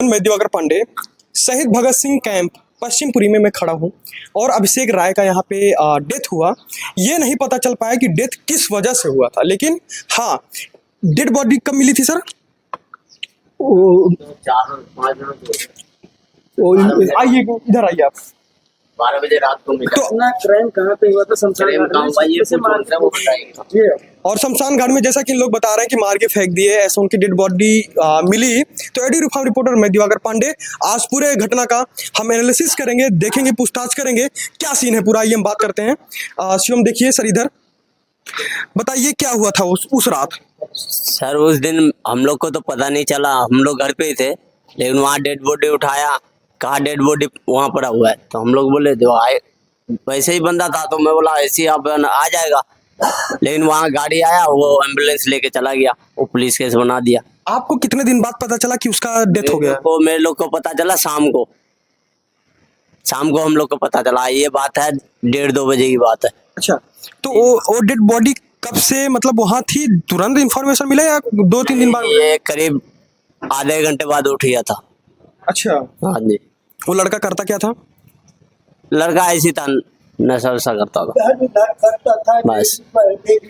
मैं दिवाकर पांडे शहीद भगत सिंह कैंप पश्चिमपुरी में मैं खड़ा हूँ और अभिषेक राय का यहाँ पे डेथ हुआ। ये नहीं पता चल पाया कि डेथ किस वजह से हुआ था, लेकिन हाँ, डेड बॉडी कब मिली थी सर? वो आइए इधर आइए आप। 12 बजे रात को मिला। तो अपना क्राइम कहाँ पे हुआ था? शमशान घाट में कैसे मारा वो बताइए। ये और शमशान घाट में जैसा कि लोग बता रहे हैं कि मार के फेंक दिए, ऐसा उनकी डेड बॉडी मिली। तो एडी रिफॉर्म रिपोर्टर मैं दिवाकर पांडे आज पूरे घटना का हम एनालिसिस करेंगे, देखेंगे, पूछताछ करेंगे क्या सीन है पूरा, ये हम बात करते हैं। शिवम देखिए सर, इधर बताइए क्या हुआ था उस रात? सर उस दिन हम लोग को तो पता नहीं चला, हम लोग घर पे ही थे, लेकिन वहाँ डेड बॉडी उठाया, कहा डेड बॉडी वहाँ पड़ा हुआ है, तो हम लोग बोले जो आए वैसे ही बंदा था, तो मैं बोला ऐसे ही आप आ जाएगा, लेकिन वहाँ गाड़ी आया, वो एम्बुलेंस लेके चला गया, वो पुलिस केस बना दिया। आपको कितने दिन बाद पता चला कि उसका डेथ हो गया? मेरे लोग को पता चला शाम को हम लोग को पता चला। ये बात है 1:30-2 बजे की बात है। अच्छा, तो वो डेड बॉडी कब से मतलब वहाँ थी? तुरंत इन्फॉर्मेशन मिला या 2-3 दिन बाद? ये करीब आधे घंटे बाद उठ गया था। अच्छा, हाँ जी। वो लड़का करता क्या था? लड़का ऐसी था, नशा वशा करता था, बस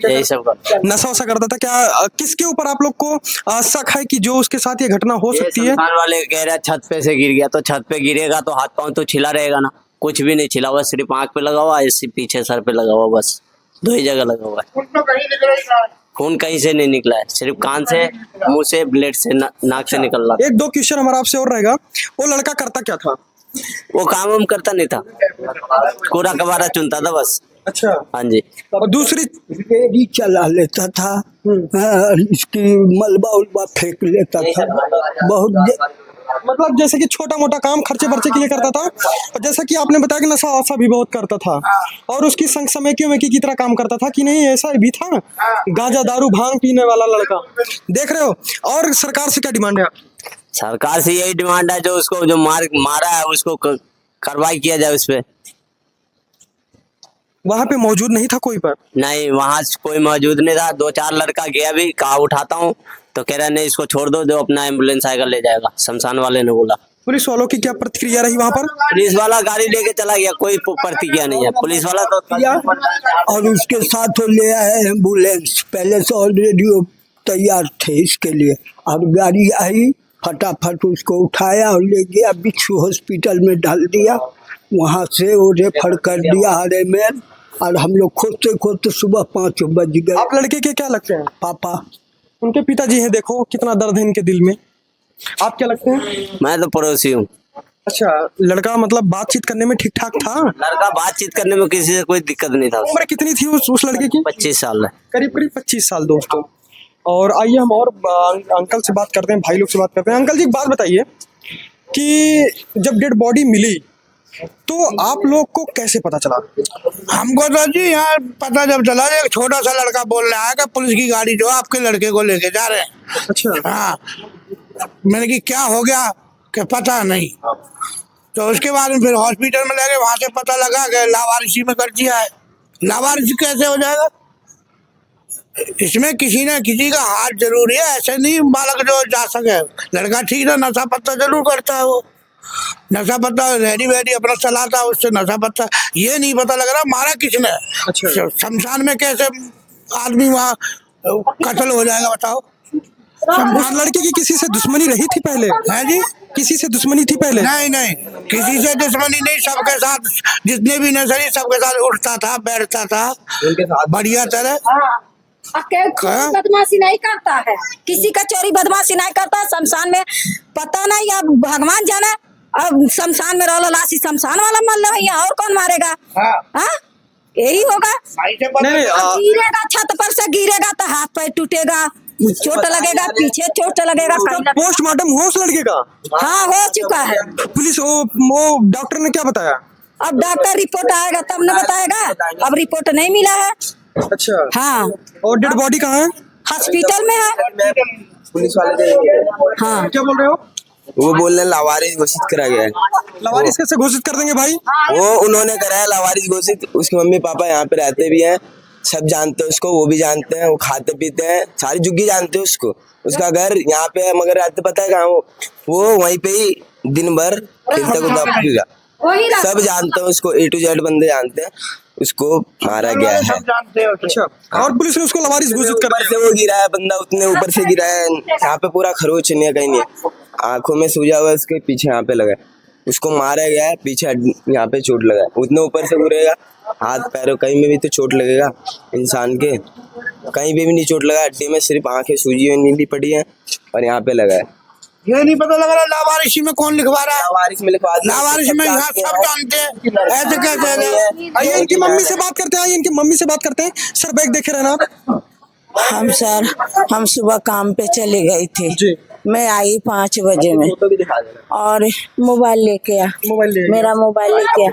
यही सब करता। नशा वशा करता था क्या? किसके ऊपर आप लोग को शक है कि जो उसके साथ ये घटना हो सकती है? शमशान वाले कह रहे हैं छत पे से गिर गया, तो छत पे गिरेगा तो हाथ पांव तो छिला रहेगा ना, कुछ भी नहीं छिला हुआ, सिर्फ आंख पे लगा हुआ, इसी पीछे सर पे लगा हुआ, बस 2 ही जगह लगा हुआ है। खून कहीं से नहीं निकला है, सिर्फ कान से, मुंह से, ब्लेड से, नाक से निकल रहा। 1-2 क्वेश्चन हमारा आपसे और रहेगा। वो लड़का करता क्या था? वो काम हम करता नहीं था, कूड़ा कबाड़ा चुनता था बस। अच्छा, हाँ जी। और दूसरी रेडी चला लेता था, इसकी मलबा उलबा फेंक लेता था, बहुत मतलब जैसे कि छोटा मोटा काम खर्चे बर्चे के लिए करता था, और जैसा कि आपने बताया कि नशा वशा भी बहुत करता था, और उसकी संग समेकियों में की तरह काम करता था कि नहीं, ऐसा भी था? गांजा दारू भांग पीने वाला लड़का देख रहे हो। और सरकार से क्या डिमांड है? सरकार से यही डिमांड है, जो उसको जो मारा है उसको कार्रवाई किया जाए उस पे। वहां पे मौजूद नहीं था कोई पर? नहीं, वहाँ कोई मौजूद नहीं था। 2-4 लड़का गया भी, कहा उठाता हूँ, तो कह रहा नहीं इसको छोड़ दो, जो अपना एम्बुलेंस आएगा ले जाएगा, शमशान वाले ने बोला। पुलिस वालों की क्या प्रतिक्रिया रही वहां पर? पुलिस वाला गाड़ी लेके चला गया, कोई प्रतिक्रिया नहीं है, पुलिस वाला तो और उसके साथ वो ले आए एम्बुलेंस, पहले से ऑलरेडी वो तैयार थे इसके लिए, और गाड़ी आई, फटाफट उसको उठाया और ले गया बिच्छू हॉस्पिटल में डाल दिया, वहाँ से वो रेफर कर दिया हरे में, और हम लोग खोजते खोजते सुबह 5 बज गए। आप लड़के के क्या लगते हैं? पापा। उनके पिताजी हैं, देखो कितना दर्द है इनके दिल में। आप क्या लगते हैं? मैं तो पड़ोसी हूँ। अच्छा, लड़का मतलब बातचीत करने में ठीक ठाक था? लड़का बातचीत करने में किसी से कोई दिक्कत नहीं था। उम्र कितनी थी उस लड़के की? 25 साल है। करीब करीब 25 साल दोस्तों। और आइए हम और अंकल से बात करते हैं, भाई लोग से बात करते हैं। अंकल जी एक बात बताइए कि जब डेड बॉडी मिली तो आप लोग को कैसे पता चला? हमको तो जी यहाँ पता जब चला, एक छोटा सा लड़का बोल रहा है कि पुलिस की गाड़ी जो आपके लड़के को लेके जा रहे हैं। अच्छा, हाँ, मैंने कि क्या हो गया कि पता नहीं, तो उसके बाद में फिर हॉस्पिटल में ले गए, वहां से पता लगा कि लावारिसी में कर दिया है। लावारिसी कैसे हो जाएगा? इसमें किसी न किसी का हाथ जरूरी है, ऐसे नहीं बालक जो जा सके। लड़का ठीक है, नशा पत्ता जरूर करता है, वो नशा पत्ता रेडी वेडी अपना चलाता, उससे नशा पत्ता ये नहीं पता लग रहा मारा किसने। अच्छा, शमशान में कैसे आदमी वहाँ कत्ल हो जाएगा बताओ? उस लड़के की किसी से दुश्मनी रही थी पहले? है जी, किसी से दुश्मनी थी पहले? नहीं नहीं, किसी से दुश्मनी नहीं, सबके साथ जितने भी नशरी सबके साथ उठता था, बैठता था बढ़िया तरह। बदमाशी नहीं करता है, किसी का चोरी बदमाशी नहीं करता। शमशान में पता नहीं, अब भगवान जाने, अब शमशान में रहो लाशी शमशान वाला मर लो, यहाँ और कौन मारेगा? हाँ, यही होगा। नहीं, गिरेगा, छत पर से गिरेगा तो हाथ पैर टूटेगा, चोट लगेगा, पीछे चोट लगेगा। पोस्टमार्टम हुआ उस लड़के का? हाँ, हो चुका है। पुलिस वो डॉक्टर ने क्या बताया? अब डॉक्टर रिपोर्ट आएगा तब न बताएगा, अब रिपोर्ट नहीं मिला है। अच्छा, हाँ, और डेड बॉडी कहाँ है? हॉस्पिटल में है। पुलिस वाले हाँ, क्या बोल रहे हो? वो बोल रहे हैं लावारिस घोषित करा गया है। लावारिस कैसे घोषित कर देंगे भाई? वो उन्होंने कराया लावारिस घोषित, उसके मम्मी पापा यहाँ पे रहते भी हैं, सब जानते हैं उसको, वो भी जानते हैं, वो खाते पीते हैं, सारी जुग्गी जानते हैं उसको। उसका घर यहाँ पे है मगर रात पता है कहाँ वो वहीं पे ही दिन भर खेलता कूदता फिरेगा। सब जानते हैं उसको, A to Z बंदे जानते हैं उसको। मारा गया है। जानते हो अच्छा, और पुलिस ने उसको लवारिस घोषित कर ऊपर से दिया। वो गिरा है बंदा, उतने ऊपर से गिरा है, यहाँ पे पूरा खरोच नहीं है, कहीं नहीं है। आंखों में सूजा हुआ है उसके, पीछे यहाँ पे लगा है। उसको मारा गया है, पीछे यहाँ पे चोट लगा है। उतने ऊपर से गिरेगा, हाथ पैरों कहीं में भी तो चोट लगेगा इंसान के। कहीं भी नहीं चोट लगा, हड्डी में सिर्फ आंखें सूजी हुई भी पड़ी है और यहाँ पे लगा है। ये नहीं पता लग रहा लावारिशी में कौन लिखवा रहा है। लावारिस में लिखवा दिया। लावारिशी में यहाँ सब जानते हैं, ऐसे कैसे आइए इनकी मम्मी से बात करते हैं, आइए इनकी मम्मी से बात करते हैं। सर बैग देखे रहना आप। हम सुबह काम पे चली गई थी जी। मैं आई 5 बजे में फोटो भी दिखा देना। और मोबाइल लेके आ मोबाइल ले मेरा मोबाइल लेके आ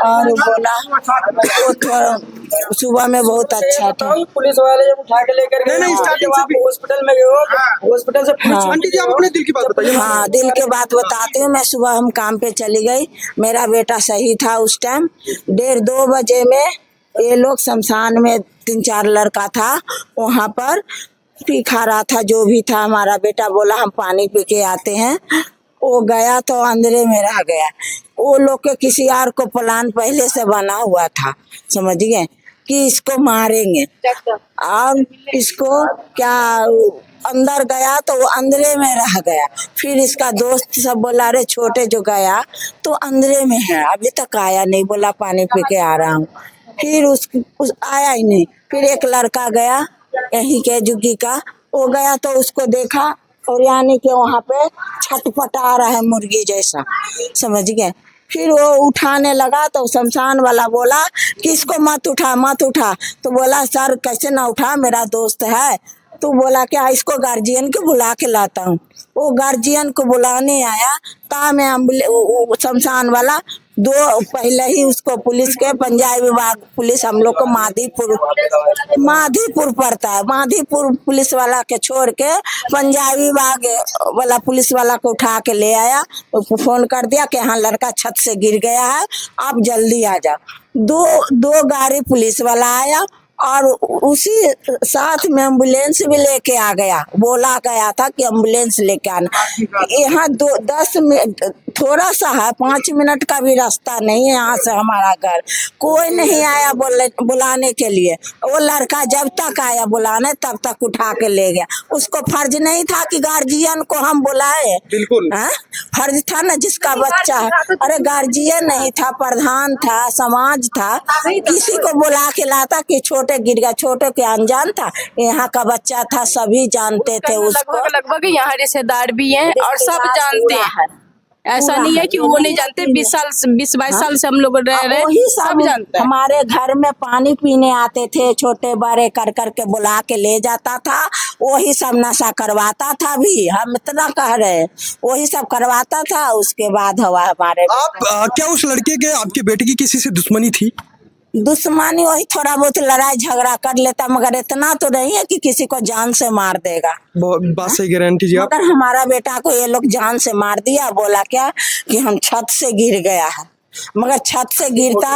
और बोला वो थोड़ा सुबह में बहुत अच्छा था। पुलिस वाले जब उठा के लेकर गए नहीं, स्टार्टिंग से भी हॉस्पिटल में गए हो, हॉस्पिटल से पुलिस आंटी जी आप अपने दिल की बात बताइए। हाँ दिल के बात बताती हूँ। मैं सुबह हम काम पे चली गई, मेरा बेटा सही था उस टाइम। 1:30-2 बजे में ये लोग शमशान में 3-4 लड़का था वहाँ पर पी खा रहा था, जो भी था। हमारा बेटा बोला हम पानी पी के आते हैं। वो गया तो अंधेरे में रह गया। वो लोग के किसी और को प्लान पहले से बना हुआ था, समझ गए, कि इसको मारेंगे और इसको क्या अंदर गया तो वो अंधेरे में रह गया। फिर इसका दोस्त सब बोला अरे छोटे जो गया तो अंधेरे में है, अभी तक आया नहीं, बोला पानी पी के आ रहा हूँ। फिर उस आया ही नहीं। फिर एक लड़का गया यहीं के जुग्गी का, वो गया तो उसको देखा और यानी कि वहाँ पे छटपटा रहा है मुर्गी जैसा, समझ गए। फिर वो उठाने लगा तो शमशान वाला बोला कि इसको मत उठा मत उठा। तो बोला सर कैसे ना उठा, मेरा दोस्त है। तो बोला क्या इसको गार्जियन को बुला के लाता हूँ। वो गार्जियन को बुलाने आया ता मैं शमशान वाला पहले ही उसको पुलिस के पंजाब विभाग पुलिस हम लोग को माधीपुर पड़ता है। माधीपुर पुलिस वाला के छोड़ के पंजाब विभाग वाला पुलिस वाला को उठा के ले आया। तो फोन कर दिया कि हाँ लड़का छत से गिर गया है, आप जल्दी आ जाओ। दो गाड़ी पुलिस वाला आया और उसी साथ में एम्बुलेंस भी लेके आ गया। बोला गया था कि एम्बुलेंस लेके आना। यहाँ 10 मिनट थोड़ा सा है, 5 मिनट का भी रास्ता नहीं है यहाँ से हमारा घर। कोई नहीं आया बुलाने के लिए। वो लड़का जब तक आया बुलाने तब तक उठा के ले गया। उसको फर्ज नहीं था कि गार्जियन को हम बुलाए, बिल्कुल फर्ज था ना जिसका बच्चा है। अरे गार्जियन नहीं था, प्रधान था, समाज था, किसी को बुला के लाता कि छोटे गिर गया। छोटे के अनजान था, यहाँ का बच्चा था, सभी जानते थे उसको। लगभग यहाँ रिश्तेदार भी हैं और सब जानते हैं। ऐसा नहीं है कि वो नहीं जानते। 20-22 साल से हम लोग रह रहे हैं, सब जानते हैं। हमारे घर में पानी पीने आते थे, छोटे बड़े कर के बुला के ले जाता था। वही सब नशा करवाता था भी, हम इतना कह रहे हैं, वही सब करवाता था। उसके बाद हुआ हमारे आप क्या उस लड़के के आपके बेटे की किसी से दुश्मनी थी? दुश्मनी वही थोड़ा बहुत लड़ाई झगड़ा कर लेता, मगर इतना तो नहीं है कि किसी को जान से मार देगा। बात सही गारंटी जी आप। मगर हमारा बेटा को ये लोग जान से मार दिया। बोला क्या कि हम छत से गिर गया है, मगर छत से गिरता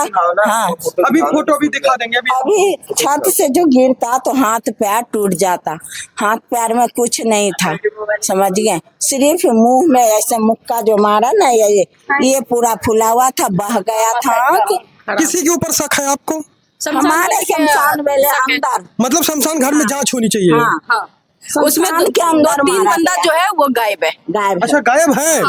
हाँ अभी फोटो भी दिखा देंगे। अभी छत से जो गिरता तो हाथ पैर टूट जाता। हाथ पैर में कुछ नहीं था, समझ गए। सिर्फ मुंह में ऐसे मुक्का जो मारा ना, ये पूरा फुला हुआ था, बह गया था। किसी के ऊपर शक है आपको? हमारे शमशान वाले अंदर, मतलब शमशान घर में जांच होनी चाहिए। हाँ। उसमें के अंदर 2-3 बंदा जो है वो गायब है। गायब अच्छा गायब है।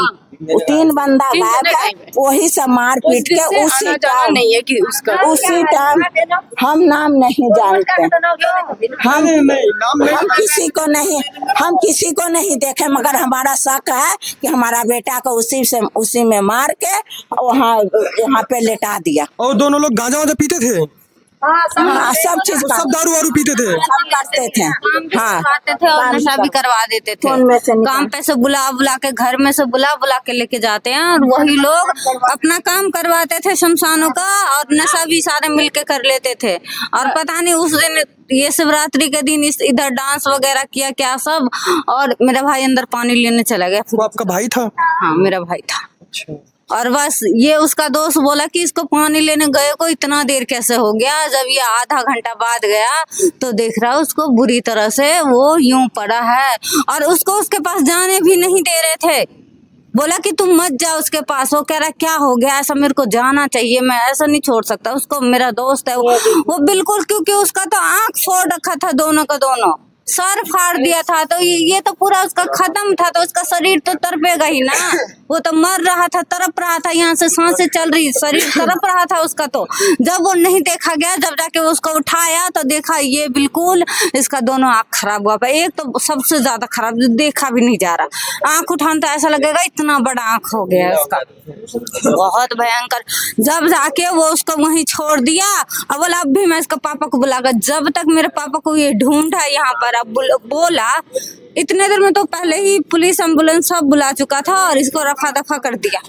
वो 3 बंदा गायब है। वही सब मार पीट के उसी टाइम नहीं है कि उसका उसी टाइम हम नाम नहीं जानते। हम किसी को नहीं देखे, मगर हमारा शक है कि हमारा बेटा को उसी में मार के यहाँ पे लेटा दिया। और दोनों लोग गांजा वाजा पीते थे? हाँ, सब चीज सब दारू वारू पीते थे? सब करते थे। हाँ करते थे और नशा भी करवा देते थे। काम पे से बुला के, घर में से बुला के लेके जाते हैं और वही लोग अपना काम करवाते थे शमशानों का, और नशा भी सारे मिलके कर लेते थे। और पता नहीं उस दिन ये शिवरात्रि के दिन इधर डांस वगैरह किया क्या सब, और मेरा भाई अंदर पानी लेने चला गया। वो आपका भाई था? हाँ मेरा भाई था। अच्छा। और बस ये उसका दोस्त बोला कि इसको पानी लेने गए को इतना देर कैसे हो गया। जब ये आधा घंटा बाद गया तो देख रहा उसको बुरी तरह से वो यूं पड़ा है और उसको उसके पास जाने भी नहीं दे रहे थे। बोला कि तुम मत जाओ उसके पास। वो कह रहा क्या हो गया, ऐसा मेरे को जाना चाहिए, मैं ऐसा नहीं छोड़ सकता उसको, मेरा दोस्त है वो बिल्कुल, क्योंकि उसका तो आंख फोड़ रखा था, दोनों का दोनों सर फाड़ दिया था। तो ये तो पूरा उसका खत्म था, तो उसका शरीर तो तड़पेगा ही ना। वो तो मर रहा था, तड़प रहा था, यहाँ से सांसें चल रही, शरीर तड़प रहा था उसका। तो जब वो नहीं देखा गया, जब जाके उसको उठाया तो देखा ये बिल्कुल इसका दोनों आंख खराब हुआ। एक तो सबसे ज्यादा खराब, देखा भी नहीं जा रहा, आंख उठाना तो ऐसा लगेगा इतना बड़ा आंख हो गया उसका, बहुत भयंकर। जब जाके वो उसको वहीं छोड़ दिया, अब बोला अब भी मैं इसका पापा को बुलाऊंगा। जब तक मेरे पापा को ये ढूंढा यहाँ पर, अब बोला इतने देर में तो पहले ही पुलिस एम्बुलेंस सब बुला चुका था और इसको रफा दफा कर दिया।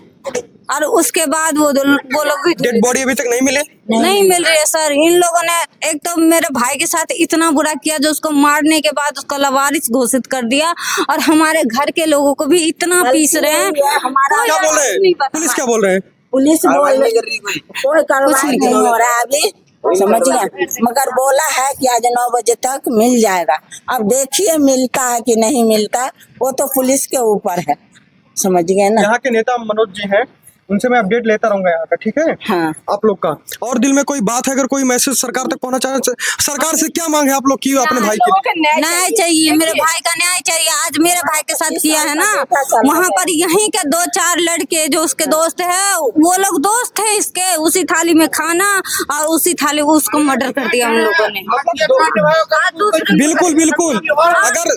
और उसके बाद वो लोग भी डेड बॉडी अभी तक नहीं मिले, नहीं मिल रही है सर। इन लोगों ने एक तो मेरे भाई के साथ इतना बुरा किया, जो उसको मारने के बाद उसको लवारिस घोषित कर दिया, और हमारे घर के लोगों को भी इतना पीस रहे हैं। क्या बोल रहे हैं पुलिस, क्या बोल रहे हैं? पुलिस बोल कोई कार्रवाई नहीं हो रहा है अभी, समझ गए, मगर बोला है कि आज 9 बजे तक मिल जाएगा। अब देखिए मिलता है कि नहीं मिलता, वो तो पुलिस के ऊपर है, समझ गए ना। यहाँ के नेता मनोज जी हैं, उनसे मैं अपडेट लेता रहूंगा यहाँ का, ठीक है? हाँ। आप लोग का और दिल में कोई बात है, अगर कोई मैसेज सरकार तक पहुंचा चाहे, सरकार से क्या मांगे आप लोग की अपने भाई के? न्याय चाहिए, मेरे भाई का न्याय चाहिए। आज मेरे भाई के साथ किया है ना, वहाँ पर यहीं के 2-4 लड़के जो उसके दोस्त है, वो लोग दोस्त थे इसके, उसी थाली में खाना और उसी थाली उसको मर्डर कर दिया हम लोगों ने। बिल्कुल बिल्कुल। अगर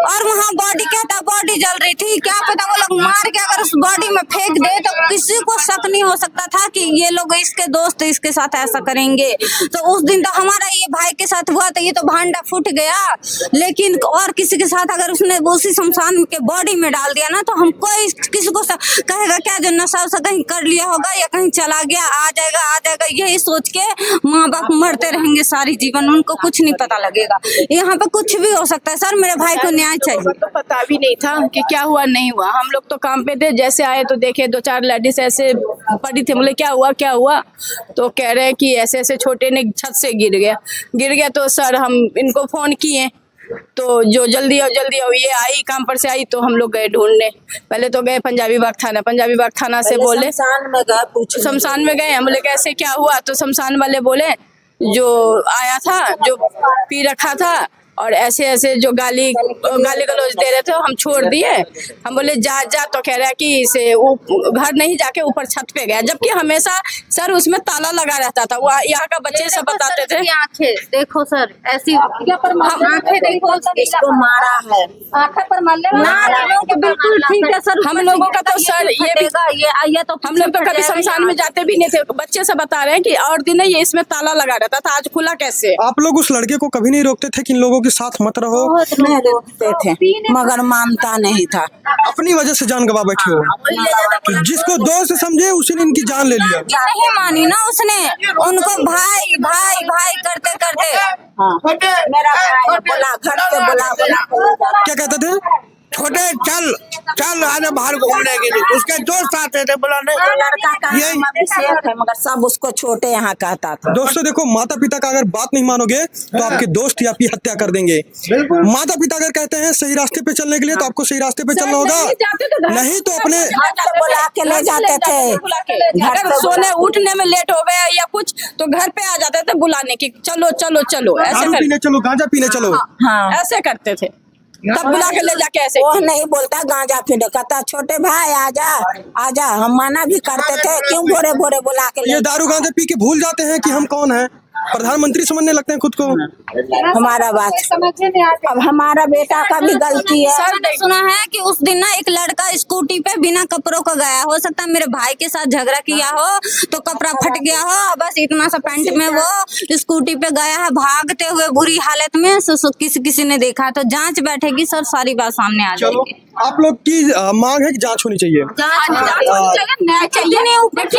और वहाँ बॉडी कहता बॉडी जल रही थी, क्या पता वो लोग मार के अगर उस बॉडी में फेंक दे तो किसी को शक नहीं हो सकता था कि ये लोग इसके दोस्त इसके साथ ऐसा करेंगे। तो उस दिन तो हमारा ये भाई के साथ हुआ, तो ये तो भांडा फूट गया। लेकिन और किसी के साथ अगर उसने उसी शमशान के बॉडी में डाल दिया ना, तो हम कोई किसी को कहेगा क्या जो नशा वशा कहीं कर लिया होगा या कहीं चला गया, आ जाएगा, यही सोच के माँ बाप मरते रहेंगे सारी जीवन, उनको कुछ नहीं पता लगेगा। यहाँ पे कुछ भी हो सकता है सर, मेरे भाई को न्याय चाहिए। तो पता भी नहीं था कि क्या हुआ नहीं हुआ, हम लोग तो काम पे थे, जैसे आए तो देखे 2-4 लेडीज ऐसे पड़ी थी। बोले क्या हुआ, तो कह रहे हैं कि ऐसे ऐसे छोटे ने छत से गिर गया। तो सर हम इनको फोन किए, तो जो जल्दी आओ ये आई, काम पर से आई, तो हम लोग गए ढूंढने। पहले तो गए पंजाबी बाग थाना से, बोले शमशान में गए। हम बोले कैसे क्या हुआ, तो शमशान वाले बोले जो आया था, जो पी रखा था और ऐसे ऐसे जो गाली गलौज दे रहे थे, हम छोड़ दिए। हम बोले जा, तो कह रहा है कि इसे घर नहीं जाके ऊपर छत पे गया, जबकि हमेशा सर उसमें ताला लगा रहता था। वो यहाँ का बच्चे सब बताते थे। आंखें देखो सर, ऐसी आंखें देखो, इसको मारा है, आंखें पर बिल्कुल ठीक है सर। हम लोगों का तो सर ये तो हम लोग तो कभी शमशान में जाते भी नहीं थे। बच्चे सब बता रहे हैं कि और दिन ये इसमें ताला लगा रहता था, आज खुला कैसे? आप लोग उस लड़के को कभी नहीं रोकते थे कि इन लोगों के साथ मत रहो? नहीं रोकते थे, मगर मानता नहीं था। अपनी वजह से जान गवा बैठे हो कि जिसको दोस्त समझे उसने इनकी जान ले लिया। नहीं मानी ना उसने, उनको भाई करते हाँ। मेरा भाई बोला घर से बोला क्या कहते थे? छोटे चल आजा बाहर घूमने के लिए, उसके दोस्त आते थे बुलाने। लड़का का नाम अभिषेक है, मगर सब उसको छोटे यहाँ कहता था। दोस्तों देखो, माता पिता का अगर बात नहीं मानोगे तो आपके दोस्त ही आपकी हत्या कर देंगे। माता पिता अगर कहते हैं सही रास्ते पे चलने के लिए, तो आपको सही रास्ते पे चलना होगा, नहीं तो अपने बुला के ले जाते थे। अगर सोने उठने में लेट हो गया या कुछ, तो घर पे आ जाते थे बुलाने की, चलो ऐसे दारू पीने चलो, गांजा पीने चलो, ऐसे करते थे। तब बुला के ले जाके ऐसे, वो नहीं बोलता गांजा पीने, कहता छोटे भाई आजा। हम मना भी करते थे, क्यों भोरे बुला के ये दारू गांजा पी के भूल जाते हैं कि हम कौन हैं, प्रधानमंत्री समझने लगते हैं खुद को। हमारा बात समझने नहीं आता। अब हमारा बेटा का भी गलती है। सर सुना है कि उस दिन ना एक लड़का स्कूटी पे बिना कपड़ों का गया, हो सकता है मेरे भाई के साथ झगड़ा किया हो तो कपड़ा फट गया हो, बस इतना सा पैंट में वो स्कूटी पे गया है भागते हुए बुरी हालत में। किसी ने देखा तो जांच बैठेगी सर, सारी बात सामने आ जाएगी। आप लोग की मांग है कि जांच होनी चाहिए।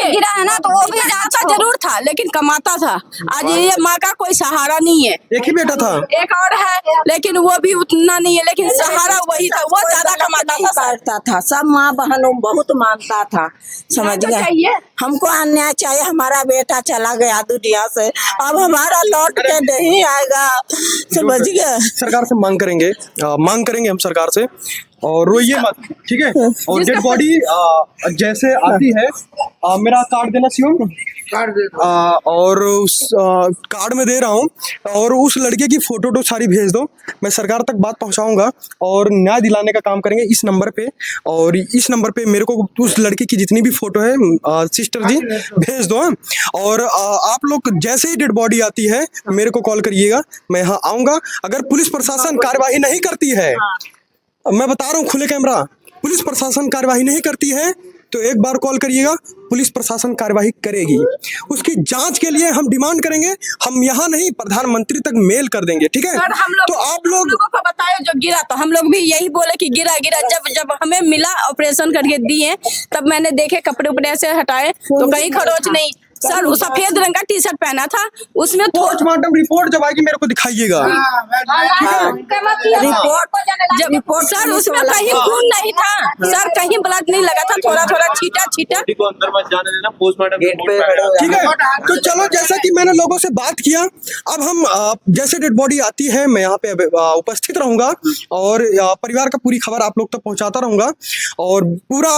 गिरा है ना, तो वो भी जाता जरूर था, लेकिन कमाता था। आज ये माँ का कोई सहारा नहीं है। एक ही बेटा था। एक और है, लेकिन वो भी उतना नहीं है, लेकिन सहारा वही था, वो ज्यादा कमाता करता था। सब माँ बहनों बहुत मानता था, समझ गए। हमको अन्याय चाहिए, हमारा बेटा चला गया दुनिया से, अब हमारा लौट के नहीं आएगा, समझ गए। सरकार से मांग करेंगे हम सरकार से, और रोइए मत, ठीक है। और डेड बॉडी जैसे आती है, मेरा कार्ड देना सीओ, और उस कार्ड में दे रहा हूँ, और उस लड़के की फोटो तो सारी भेज दो, मैं सरकार तक बात पहुँचाऊँगा और न्याय दिलाने का काम करेंगे इस नंबर पे। और इस नंबर पे मेरे को उस लड़के की जितनी भी फोटो है सिस्टर जी भेज दो। और आप लोग जैसे ही डेड बॉडी आती है मेरे को कॉल करिएगा, मैं यहाँ आऊँगा। अगर पुलिस प्रशासन कार्यवाही नहीं करती है, मैं बता रहा हूँ खुले कैमरा, पुलिस प्रशासन कार्यवाही नहीं करती है तो एक बार कॉल करिएगा, पुलिस प्रशासन कार्यवाही करेगी। उसकी जांच के लिए हम डिमांड करेंगे, हम यहाँ नहीं प्रधानमंत्री तक मेल कर देंगे, ठीक है। तो आप लोगों को बताए जो गिरा, तो हम लोग भी यही बोले कि गिरा। जब हमें मिला, ऑपरेशन करके दिए, तब मैंने देखे कपड़े उपड़े से हटाए तो कहीं खरोच नहीं। सर वो सफेद रंग का टी शर्ट पहना था, उसमें पोस्टमार्टम रिपोर्ट जब आएगी मेरे को दिखाइएगा। रिपोर्ट सर उसमें कहीं खून नहीं था, सर कहीं ब्लड नहीं लगा था, थोड़ा थोड़ा छीटा। अंदर मत जाने देना, पोस्टमार्टम ठीक है। तो चलो, जैसा कि मैंने लोगों से बात किया, अब हम जैसे डेड बॉडी आती है मैं यहाँ पे उपस्थित रहूंगा और परिवार का पूरी खबर आप लोग तक पहुंचाता रहूंगा। और पूरा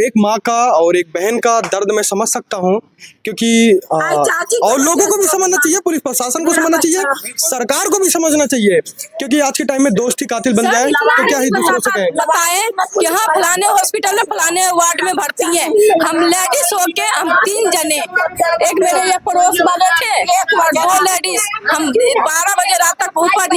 एक माँ का और एक बहन का दर्द मैं समझ सकता हूँ, क्योंकि और लोगों को भी समझना चाहिए, पुलिस प्रशासन को समझना चाहिए, सरकार को भी समझना चाहिए, क्योंकि आज के टाइम में दोस्त ही कातिल बन जाए तो क्या ही दूसरों से कहें। बताएं कि हाँ फलाने हॉस्पिटल में फलाने वार्ड में भर्ती है, हम लेडीज होके हम 3 जने, एक मेरे ये पड़ोस वाले थे, 2 लेडीज, हम 12 बजे रात तक ऊपर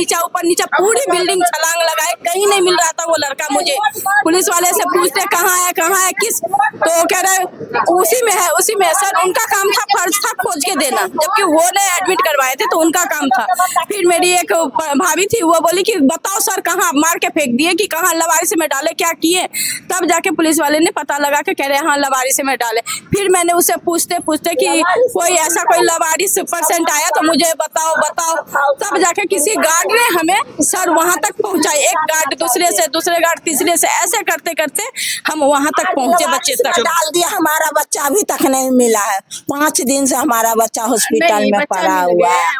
नीचे पूरी बिल्डिंग छलांग लगाए, कहीं नहीं मिल रहा था वो लड़का। मुझे पुलिस वाले से पूछते कहाँ है किस, तो कह रहे उसी में है। सर उनका काम था, फर्ज था खोज के देना, जबकि वो ने एडमिट करवाए थे तो उनका काम था। फिर मेरी एक भाभी थी, वो बोली कि बताओ सर कहाँ, मार के फेंक दिए कि कहाँ लवारिस में डाले, क्या किए। तब जाके पुलिस वाले ने पता लगा के कह रहे हाँ लवारिस में डाले। फिर मैंने उसे पूछते कि कोई ऐसा कोई लवारिस पेशेंट आया तो मुझे बताओ। तब जाके किसी गार्ड ने हमें सर वहां तक पहुंचाई, एक गार्ड दूसरे गार्ड तीसरे से, ऐसे करते करते हम वहां तक पहुंचे। बच्चे तक डाल दिया, हमारा बच्चा अभी तक नहीं मिला है। 5 दिन से हमारा बच्चा हॉस्पिटल में पड़ा हुआ है,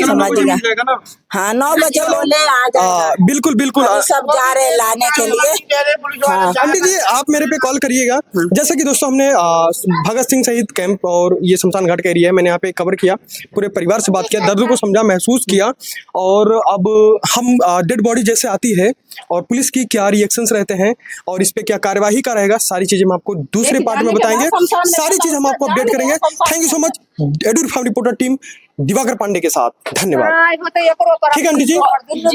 समझिएगा। हाँ 9 बजे बोले आ जाएगा। बिल्कुल सब जा रहे लाने के लिए। आंटी जी आप मेरे पे कॉल करिएगा। जैसे कि दोस्तों हमने भगत सिंह शहीद कैंप और ये शमशान घाट का एरिया है, मैंने यहाँ पे कवर किया, पूरे परिवार से बात किया, दर्द को समझा, महसूस किया। और अब हम डेड बॉडी जैसे आती है और पुलिस की क्या रिएक्शंस रहते हैं और इस पे क्या कार्यवाही का रहेगा, सारी चीजें हम आपको दूसरे पार्ट में बताएंगे, सारी चीज हम आपको अपडेट करेंगे। Thank you so much, Edu Reform reporter team Diwakar Pandey के साथ, धन्यवाद। ठीक है आंटी जी।